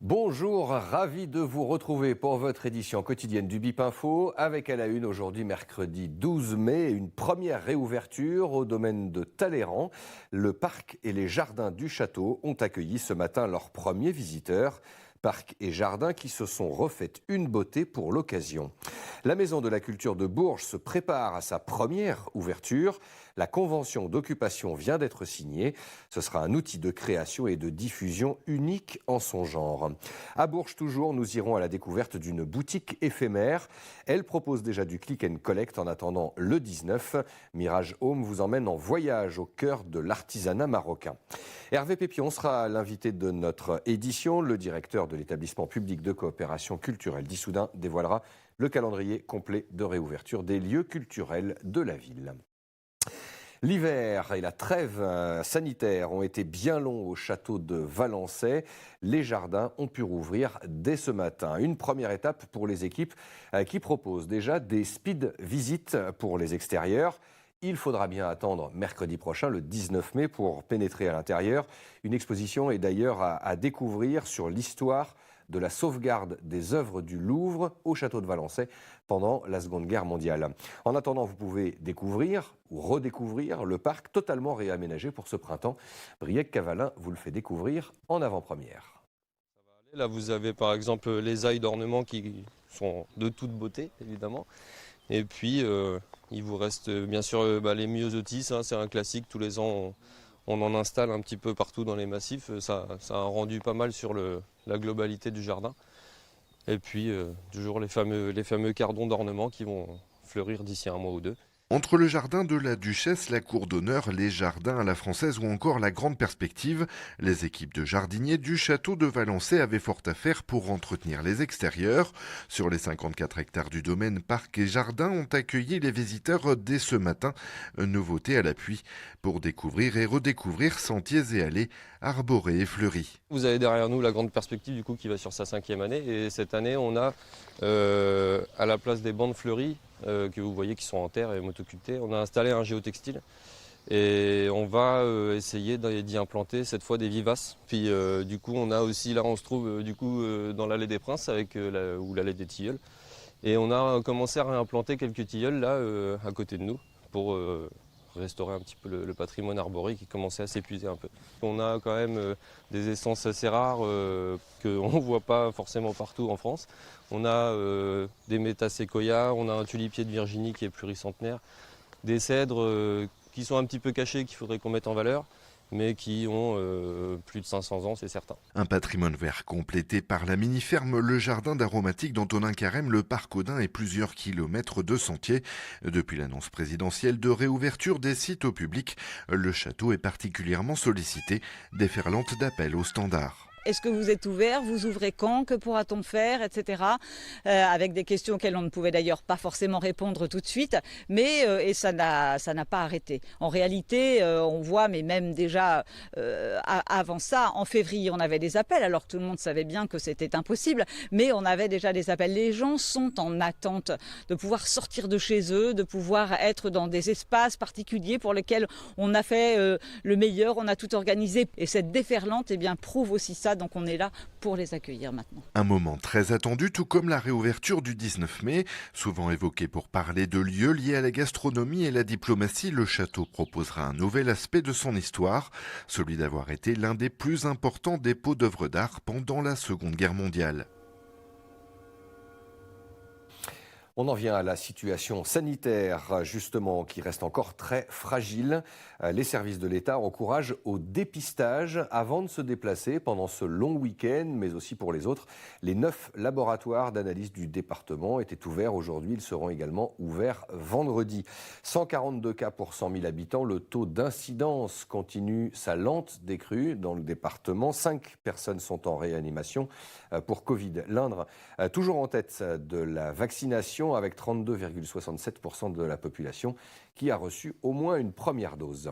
Bonjour, ravi de vous retrouver pour votre édition quotidienne du BIP Info, avec à la une aujourd'hui mercredi 12 mai, une première réouverture au domaine de Talleyrand. Le parc et les jardins du château ont accueilli ce matin leurs premiers visiteurs. Parcs et jardins qui se sont refaites une beauté pour l'occasion. La Maison de la Culture de Bourges se prépare à sa première ouverture. La convention d'occupation vient d'être signée. Ce sera un outil de création et de diffusion unique en son genre. À Bourges toujours, nous irons à la découverte d'une boutique éphémère. Elle propose déjà du click and collect en attendant le 19. Mirage Home vous emmène en voyage au cœur de l'artisanat marocain. Hervé Pépion sera l'invité de notre édition. Le directeur de l'établissement public de coopération culturelle d'Issoudun dévoilera le calendrier complet de réouverture des lieux culturels de la ville. L'hiver et la trêve sanitaire ont été bien longs au château de Valençay. Les jardins ont pu rouvrir dès ce matin. Une première étape pour les équipes qui proposent déjà des speed visites pour les extérieurs. Il faudra bien attendre mercredi prochain, le 19 mai, pour pénétrer à l'intérieur. Une exposition est d'ailleurs à découvrir sur l'histoire de la sauvegarde des œuvres du Louvre au château de Valençay pendant la Seconde Guerre mondiale. En attendant, vous pouvez découvrir ou redécouvrir le parc totalement réaménagé pour ce printemps. Briec Cavalin vous le fait découvrir en avant-première. Là, vous avez par exemple les ailes d'ornement qui sont de toute beauté, évidemment. Et puis, il vous reste bien sûr les myosotis, hein, c'est un classique. Tous les ans, on en installe un petit peu partout dans les massifs. Ça a un rendu pas mal sur la globalité du jardin. Et puis, toujours les fameux cardons d'ornement qui vont fleurir d'ici un mois ou deux. Entre le jardin de la Duchesse, la cour d'honneur, les jardins à la française ou encore la grande perspective, les équipes de jardiniers du château de Valençay avaient fort à faire pour entretenir les extérieurs. Sur les 54 hectares du domaine, parcs et jardins ont accueilli les visiteurs dès ce matin. Nouveauté à l'appui pour découvrir et redécouvrir sentiers et allées arborés et fleuris. Vous avez derrière nous la grande perspective du coup qui va sur sa 5e année. Et cette année, on a à la place des bandes fleuries, que vous voyez qui sont en terre et motocultées, on a installé un géotextile et on va essayer d'y implanter cette fois des vivaces. Puis du coup on a aussi, là on se trouve dans l'allée des Princes ou l'allée des Tilleuls, et on a commencé à réimplanter quelques tilleuls là à côté de nous pour restaurer un petit peu le patrimoine arboré qui commençait à s'épuiser un peu. On a quand même des essences assez rares qu'on ne voit pas forcément partout en France. On a des métaséquoias, on a un tulipier de Virginie qui est pluricentenaire, des cèdres qui sont un petit peu cachés qu'il faudrait qu'on mette en valeur, mais qui ont plus de 500 ans, c'est certain. Un patrimoine vert complété par la mini-ferme Le Jardin d'Aromatique d'Antonin Carême, le parc Audin et plusieurs kilomètres de sentiers. Depuis l'annonce présidentielle de réouverture des sites au public, le château est particulièrement sollicité, déferlante d'appels aux standards. Est-ce que vous êtes ouvert? Vous ouvrez quand? Que pourra-t-on faire? Etc. Avec des questions auxquelles on ne pouvait d'ailleurs pas forcément répondre tout de suite. Mais et ça n'a pas arrêté. En réalité, on voit, mais même déjà avant ça, en février, on avait des appels, alors que tout le monde savait bien que c'était impossible. Mais on avait déjà des appels. Les gens sont en attente de pouvoir sortir de chez eux, de pouvoir être dans des espaces particuliers pour lesquels on a fait le meilleur, on a tout organisé. Et cette déferlante, prouve aussi ça. Donc on est là pour les accueillir maintenant. Un moment très attendu, tout comme la réouverture du 19 mai. Souvent évoqué pour parler de lieux liés à la gastronomie et la diplomatie, le château proposera un nouvel aspect de son histoire, celui d'avoir été l'un des plus importants dépôts d'œuvres d'art pendant la Seconde Guerre mondiale. On en vient à la situation sanitaire, justement, qui reste encore très fragile. Les services de l'État encouragent au dépistage avant de se déplacer pendant ce long week-end, mais aussi pour les autres. Les 9 laboratoires d'analyse du département étaient ouverts aujourd'hui. Ils seront également ouverts vendredi. 142 cas pour 100 000 habitants. Le taux d'incidence continue sa lente décrue dans le département. 5 personnes sont en réanimation pour Covid. L'Indre, toujours en tête de la vaccination, avec 32,67% de la population qui a reçu au moins une première dose.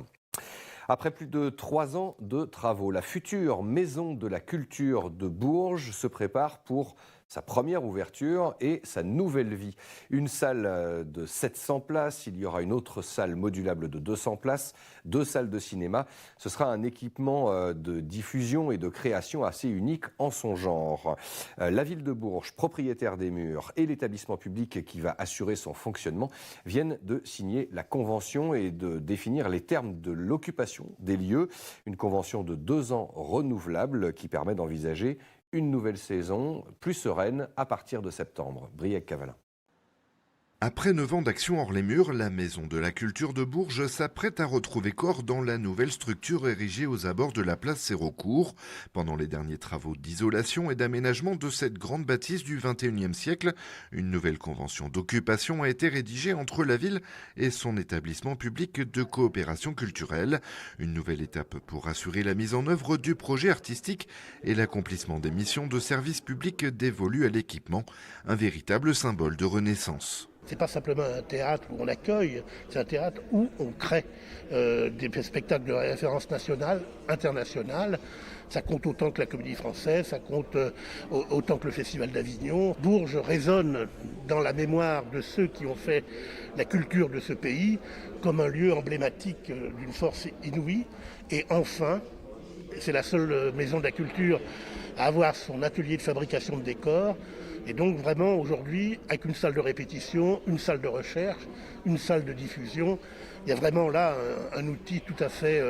Après plus de 3 ans de travaux, la future maison de la culture de Bourges se prépare pour sa première ouverture et sa nouvelle vie. Une salle de 700 places, il y aura une autre salle modulable de 200 places, 2 salles de cinéma. Ce sera un équipement de diffusion et de création assez unique en son genre. La ville de Bourges, propriétaire des murs, et l'établissement public qui va assurer son fonctionnement viennent de signer la convention et de définir les termes de l'occupation des lieux. Une convention de 2 ans renouvelable qui permet d'envisager une nouvelle saison plus sereine à partir de septembre. Briac Cavalin. Après 9 ans d'action hors les murs, la Maison de la Culture de Bourges s'apprête à retrouver corps dans la nouvelle structure érigée aux abords de la place Sérocourt. Pendant les derniers travaux d'isolation et d'aménagement de cette grande bâtisse du XXIe siècle, une nouvelle convention d'occupation a été rédigée entre la ville et son établissement public de coopération culturelle. Une nouvelle étape pour assurer la mise en œuvre du projet artistique et l'accomplissement des missions de service public dévolues à l'équipement. Un véritable symbole de renaissance. C'est pas simplement un théâtre où on accueille, c'est un théâtre où on crée des spectacles de référence nationale, internationale. Ça compte autant que la Comédie Française, ça compte autant que le Festival d'Avignon. Bourges résonne dans la mémoire de ceux qui ont fait la culture de ce pays comme un lieu emblématique d'une force inouïe. Et enfin, c'est la seule maison de la culture à avoir son atelier de fabrication de décors. Et donc vraiment aujourd'hui, avec une salle de répétition, une salle de recherche, une salle de diffusion, il y a vraiment là un outil tout à fait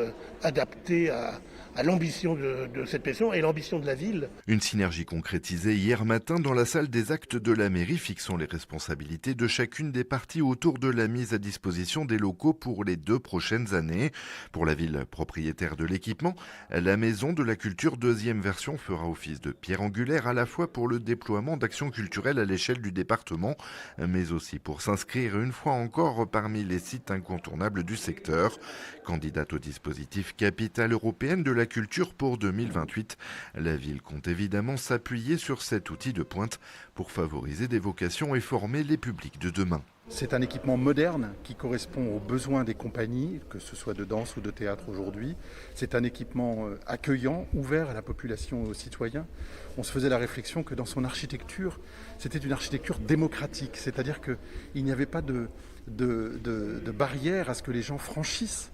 adapté à l'ambition de cette maison et l'ambition de la ville. Une synergie concrétisée hier matin dans la salle des actes de la mairie, fixant les responsabilités de chacune des parties autour de la mise à disposition des locaux pour les 2 prochaines années. Pour la ville propriétaire de l'équipement, la Maison de la Culture deuxième version fera office de pierre angulaire à la fois pour le déploiement d'actions culturelles à l'échelle du département, mais aussi pour s'inscrire une fois encore parmi les sites incontournables du secteur. Candidate au dispositif Capitale européenne de la culture pour 2028, la ville compte évidemment s'appuyer sur cet outil de pointe pour favoriser des vocations et former les publics de demain. C'est un équipement moderne qui correspond aux besoins des compagnies, que ce soit de danse ou de théâtre aujourd'hui. C'est un équipement accueillant, ouvert à la population et aux citoyens. On se faisait la réflexion que dans son architecture, c'était une architecture démocratique, c'est-à-dire qu'il n'y avait pas de barrière à ce que les gens franchissent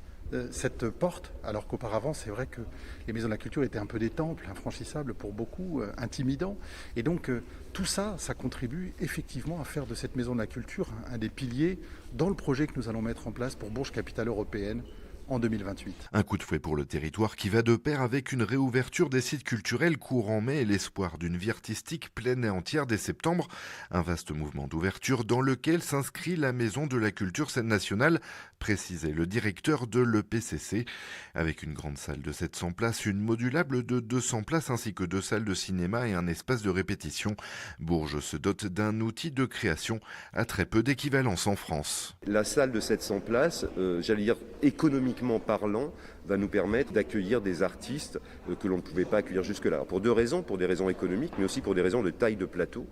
cette porte, alors qu'auparavant, c'est vrai que les maisons de la culture étaient un peu des temples, infranchissables pour beaucoup, intimidants. Et donc, tout ça, ça contribue effectivement à faire de cette maison de la culture un des piliers dans le projet que nous allons mettre en place pour Bourges Capitale Européenne en 2028. Un coup de fouet pour le territoire qui va de pair avec une réouverture des sites culturels courant mai et l'espoir d'une vie artistique pleine et entière dès septembre. Un vaste mouvement d'ouverture dans lequel s'inscrit la Maison de la Culture Scène Nationale, précisait le directeur de l'EPCC. Avec une grande salle de 700 places, une modulable de 200 places ainsi que 2 salles de cinéma et un espace de répétition, Bourges se dote d'un outil de création à très peu d'équivalence en France. La salle de 700 places, j'allais dire économiquement parlant, va nous permettre d'accueillir des artistes que l'on ne pouvait pas accueillir jusque-là. Alors pour 2 raisons, pour des raisons économiques, mais aussi pour des raisons de taille de plateau,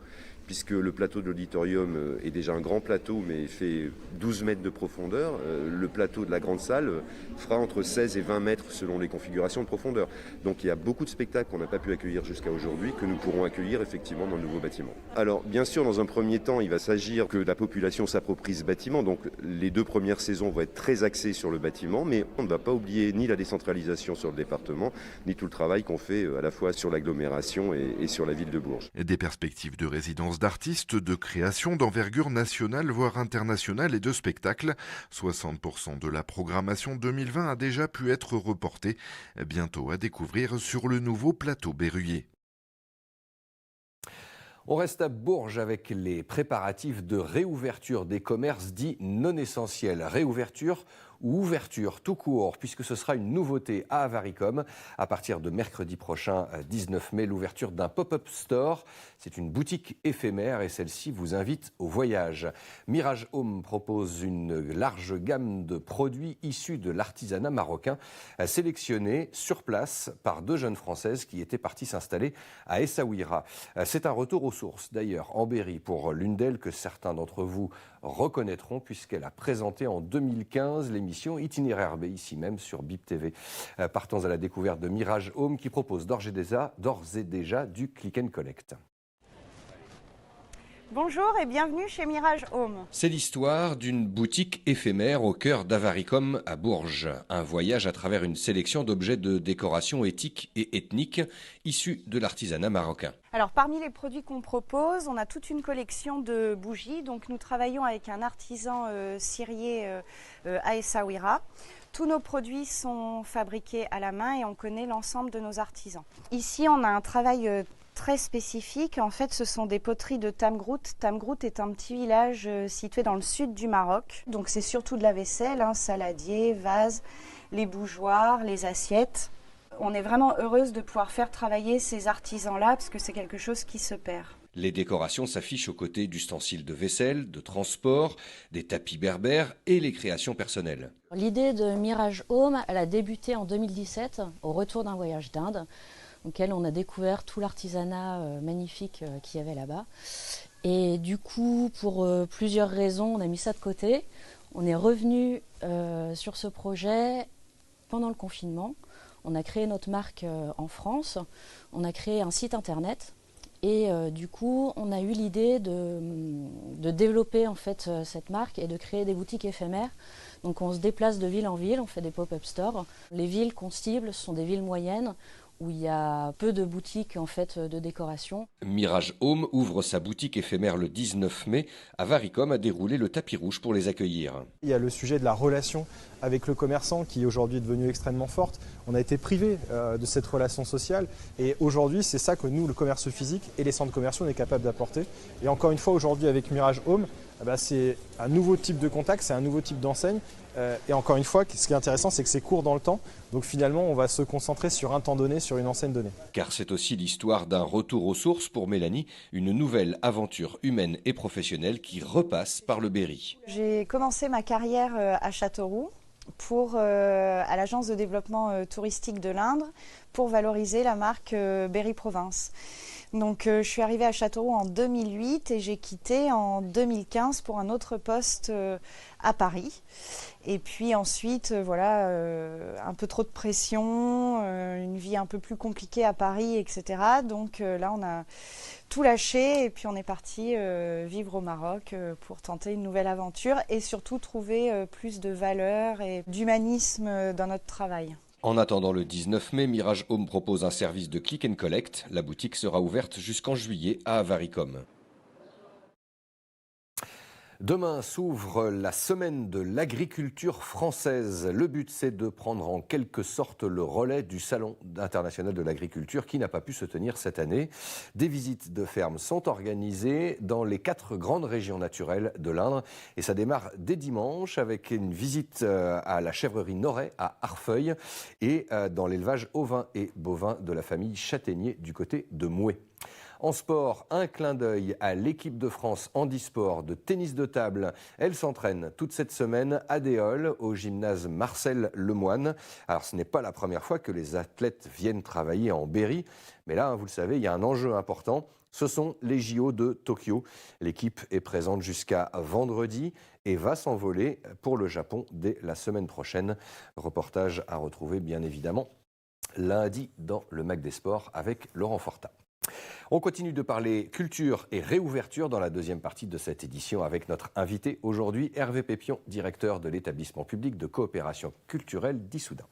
puisque le plateau de l'auditorium est déjà un grand plateau, mais fait 12 mètres de profondeur. Le plateau de la grande salle fera entre 16 et 20 mètres selon les configurations de profondeur. Donc il y a beaucoup de spectacles qu'on n'a pas pu accueillir jusqu'à aujourd'hui, que nous pourrons accueillir effectivement dans le nouveau bâtiment. Alors bien sûr, dans un premier temps, il va s'agir que la population s'approprie ce bâtiment. Donc les 2 premières saisons vont être très axées sur le bâtiment, mais on ne va pas oublier ni la décentralisation sur le département, ni tout le travail qu'on fait à la fois sur l'agglomération et sur la ville de Bourges. Des perspectives de résidence d'artistes, de création d'envergure nationale voire internationale et de spectacles. 60% de la programmation 2020 a déjà pu être reportée. Bientôt à découvrir sur le nouveau plateau Berruyer. On reste à Bourges avec les préparatifs de réouverture des commerces dits non essentiels. Réouverture ou ouverture tout court, puisque ce sera une nouveauté à Avaricom. À partir de mercredi prochain, 19 mai, l'ouverture d'un pop-up store. C'est une boutique éphémère et celle-ci vous invite au voyage. Mirage Home propose une large gamme de produits issus de l'artisanat marocain, sélectionnés sur place par 2 jeunes Françaises qui étaient parties s'installer à Essaouira. C'est un retour aux sources, d'ailleurs, en Berry, pour l'une d'elles que certains d'entre vous reconnaîtront, puisqu'elle a présenté en 2015 l'émission Itinéraire B, ici même sur BIP TV. Partons à la découverte de Mirage Home qui propose d'ores et déjà du click and collect. Bonjour et bienvenue chez Mirage Home. C'est l'histoire d'une boutique éphémère au cœur d'Avaricom à Bourges. Un voyage à travers une sélection d'objets de décoration éthique et ethnique issus de l'artisanat marocain. Alors parmi les produits qu'on propose, on a toute une collection de bougies. Donc nous travaillons avec un artisan cirier à Essaouira. Tous nos produits sont fabriqués à la main et on connaît l'ensemble de nos artisans. Ici on a un travail très spécifique. En fait, ce sont des poteries de Tamgrout. Tamgrout est un petit village situé dans le sud du Maroc. Donc c'est surtout de la vaisselle, saladier, vase, les bougeoirs, les assiettes. On est vraiment heureuse de pouvoir faire travailler ces artisans-là parce que c'est quelque chose qui se perd. Les décorations s'affichent aux côtés d'ustensiles de vaisselle, de transport, des tapis berbères et les créations personnelles. L'idée de Mirage Home, elle a débuté en 2017 au retour d'un voyage d'Inde, auquel on a découvert tout l'artisanat magnifique qu'il y avait là-bas. Et du coup, pour plusieurs raisons, on a mis ça de côté. On est revenu sur ce projet pendant le confinement. On a créé notre marque en France. On a créé un site internet. Et du coup, on a eu l'idée de développer en fait cette marque et de créer des boutiques éphémères. Donc on se déplace de ville en ville, on fait des pop-up stores. Les villes qu'on cible, ce sont des villes moyennes où il y a peu de boutiques en fait de décoration. Mirage Home ouvre sa boutique éphémère le 19 mai. Avaricom a déroulé le tapis rouge pour les accueillir. Il y a le sujet de la relation avec le commerçant qui aujourd'hui est devenue extrêmement forte. On a été privé de cette relation sociale et aujourd'hui c'est ça que nous, le commerce physique et les centres commerciaux, on est capable d'apporter. Et encore une fois aujourd'hui avec Mirage Home, c'est un nouveau type de contact, c'est un nouveau type d'enseigne. Et encore une fois, ce qui est intéressant, c'est que c'est court dans le temps. Donc finalement, on va se concentrer sur un temps donné, sur une enseigne donnée. Car c'est aussi l'histoire d'un retour aux sources pour Mélanie, une nouvelle aventure humaine et professionnelle qui repasse par le Berry. J'ai commencé ma carrière à Châteauroux à l'agence de développement touristique de l'Indre pour valoriser la marque Berry Province. Donc je suis arrivée à Châteauroux en 2008 et j'ai quitté en 2015 pour un autre poste à Paris. Et puis ensuite, un peu trop de pression, une vie un peu plus compliquée à Paris, etc. Donc là, on a tout lâché et puis on est parti vivre au Maroc pour tenter une nouvelle aventure et surtout trouver plus de valeur et d'humanisme dans notre travail. En attendant le 19 mai, Mirage Home propose un service de click and collect. La boutique sera ouverte jusqu'en juillet à Avaricom. Demain s'ouvre la semaine de l'agriculture française. Le but, c'est de prendre en quelque sorte le relais du Salon international de l'agriculture qui n'a pas pu se tenir cette année. Des visites de fermes sont organisées dans les 4 grandes régions naturelles de l'Indre. Et ça démarre dès dimanche avec une visite à la chèvrerie Noret à Arfeuil et dans l'élevage ovin et bovin de la famille Châtaignier du côté de Mouet. En sport, un clin d'œil à l'équipe de France handisport de tennis de table. Elle s'entraîne toute cette semaine à Déol, au gymnase Marcel Lemoine. Alors ce n'est pas la première fois que les athlètes viennent travailler en Berry. Mais là, vous le savez, il y a un enjeu important. Ce sont les JO de Tokyo. L'équipe est présente jusqu'à vendredi et va s'envoler pour le Japon dès la semaine prochaine. Reportage à retrouver bien évidemment lundi dans le Mag des Sports avec Laurent Fortat. On continue de parler culture et réouverture dans la deuxième partie de cette édition avec notre invité aujourd'hui, Hervé Pépion, directeur de l'établissement public de coopération culturelle d'Issoudun.